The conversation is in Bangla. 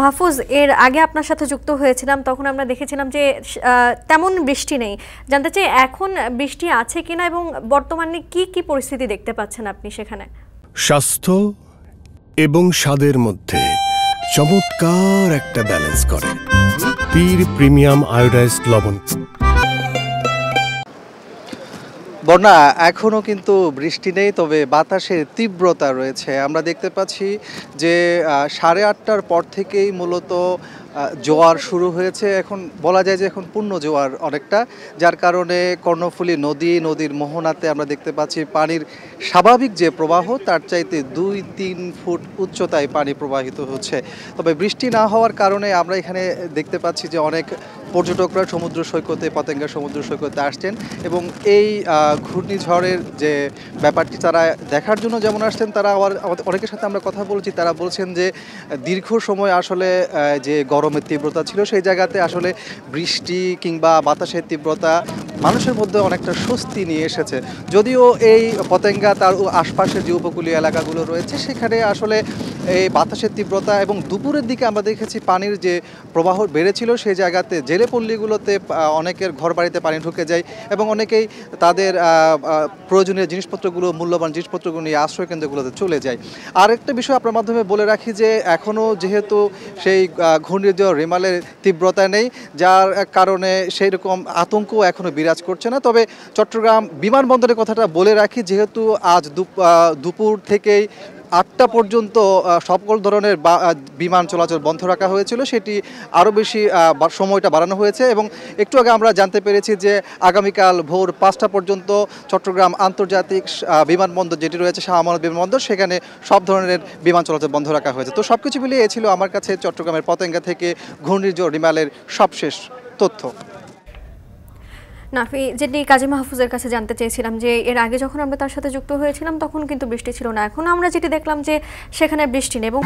মাহফুজ, এর আগে আপনার সাথে যুক্ত হয়েছিলাম, তখন আমরা দেখেছিলাম যে তেমন বৃষ্টি নেই। জানতে চাই এখন বৃষ্টি আছে কিনা এবং বর্তমানে কি কি পরিস্থিতি দেখতে পাচ্ছেন আপনি সেখানে? স্বাস্থ্য এবং স্বাদের মধ্যে চমৎকার একটা ব্যালেন্স করে পীর প্রিমিয়াম আয়োডাইজড লবণ। বন্যা এখনও কিন্তু বৃষ্টি নেই, তবে বাতাসের তীব্রতা রয়েছে। আমরা দেখতে পাচ্ছি যে 8:30টার পর থেকেই মূলত জোয়ার শুরু হয়েছে। এখন বলা যায় যে এখন পূর্ণ জোয়ার অনেকটা, যার কারণে কর্ণফুলী নদীর মোহনাতে আমরা দেখতে পাচ্ছি পানির স্বাভাবিক যে প্রবাহ তার চাইতে 2-3 ফুট উচ্চতায় পানি প্রবাহিত হচ্ছে। তবে বৃষ্টি না হওয়ার কারণে আমরা এখানে দেখতে পাচ্ছি যে অনেক পর্যটকরা সমুদ্র সৈকতে, পতেঙ্গা সমুদ্র সৈকতে আসছেন এবং এই ঘূর্ণিঝড়ের যে ব্যাপারটি তারা দেখার জন্য যেমন আসছেন, তারা আবার অনেকের সাথে আমরা কথা বলছি, তারা বলছেন যে দীর্ঘ সময় আসলে যে গরমের তীব্রতা ছিল সেই জায়গাতে আসলে বৃষ্টি কিংবা বাতাসের তীব্রতা মানুষের মধ্যে অনেকটা স্বস্তি নিয়ে এসেছে। যদিও এই পতেঙ্গা তার আশপাশের যে উপকূলীয় এলাকাগুলো রয়েছে সেখানে আসলে এই বাতাসের তীব্রতা এবং দুপুরের দিকে আমরা দেখেছি পানির যে প্রবাহ বেড়েছিল সেই জায়গাতে জেলে পল্লীগুলোতে অনেকের ঘর বাড়িতে পানি ঢুকে যায় এবং অনেকেই তাদের প্রয়োজনীয় জিনিসপত্রগুলো, মূল্যবান জিনিসপত্রগুলো নিয়ে আশ্রয়কেন্দ্রগুলোতে চলে যায়। আরেকটা বিষয় আপনার মাধ্যমে বলে রাখি যে এখনও যেহেতু সেই ঘূর্ণিঝড় রেমালের তীব্রতা নেই, যার কারণে সেই রকম আতঙ্ক এখনও বিরাজ করছে না। তবে চট্টগ্রাম বিমানবন্দরের কথাটা বলে রাখি, যেহেতু আজ দুপুর থেকেই 8টা পর্যন্ত সকল ধরনের বিমান চলাচল বন্ধ রাখা হয়েছিল, সেটি আরও বেশি সময়টা বাড়ানো হয়েছে এবং একটু আগে আমরা জানতে পেরেছি যে আগামীকাল ভোর 5টা পর্যন্ত চট্টগ্রাম আন্তর্জাতিক বিমানবন্দর যেটি রয়েছে শাহ আমানত বিমানবন্দর, সেখানে সব ধরনের বিমান চলাচল বন্ধ রাখা হয়েছে। তো সব কিছু মিলিয়ে ছিল আমার কাছে চট্টগ্রামের পতেঙ্গা থেকে ঘূর্ণিঝড় রিমালের সবশেষ তথ্য। নাফি, যেটি কাজী মাহফুজের কাছে জানতে চেয়েছিলাম যে এর আগে যখন আমরা তার সাথে যুক্ত হয়েছিলাম তখন কিন্তু বৃষ্টি ছিল না, এখন আমরা যেটি দেখলাম যে সেখানে বৃষ্টি নেই এবং